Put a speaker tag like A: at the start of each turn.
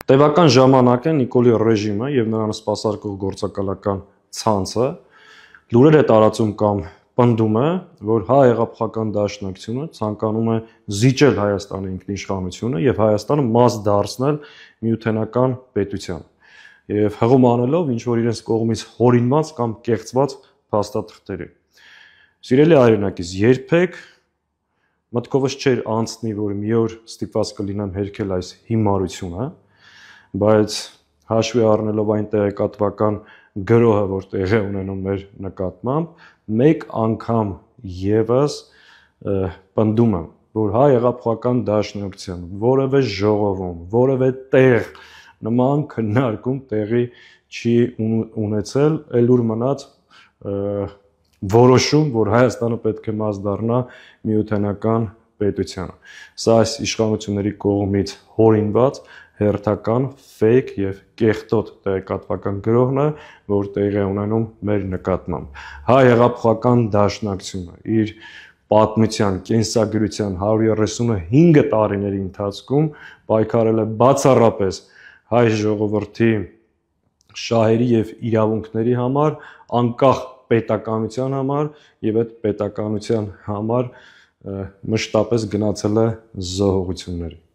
A: Տևական ժամանակ է Նիկոլի ռեժիմը եւ նրան սպասարկող գործակալական ցանցը լուրեր է տարածում կամ պնդում է, որ հայ-հեղափոխական դաշնակցությունը ցանկանում է զիջել Հայաստանի ինքնիշխանությունը եւ Հայաստանը մաս դարձնել միութենական պետության եւ հղում անելով ինչ որ իրենց կողմից հորինված կամ կեղծված փաստաթղթերի։ Սիրելի հայրենակից, երբեք մտքովս չէր անցնի, որ մի օր ստիպված կլինեմ հերքել այս հիմարությունը, բայց հաշվի առնելով այն տեղեկատվական գրոհը, որ տեղի ունենում մեր նկատմամբ, մեկ անգամ եւս պնդում եմ, որ հայ-հեղափոխական դաշնակցության որևէ ժողովում, որևէ տեղ նման քննարկում տեղի չի ունեցել, էլ ուր մնաց որոշում, որ Հայաստանը պետք է մաս դառնա միութենական պետությանը։ Սա այս իշխանությունների կողմից հորինված հերթական ֆեյք եւ կեղտոտ տեղեկատվական գրոհն է, որ տեղի է ունենում մեր նկատմամբ։ Հայ-հեղափոխական դաշնակցությունը իր պատմության, կենսագրության 135 տարիների ընթացքում պայքարել է բացառապես հայ ժողովրդի շահերի եւ իրավունքների համար, անկախ պետականության համար եւ այդ պետականության համար մշտապես գնացել է զոհողությունների։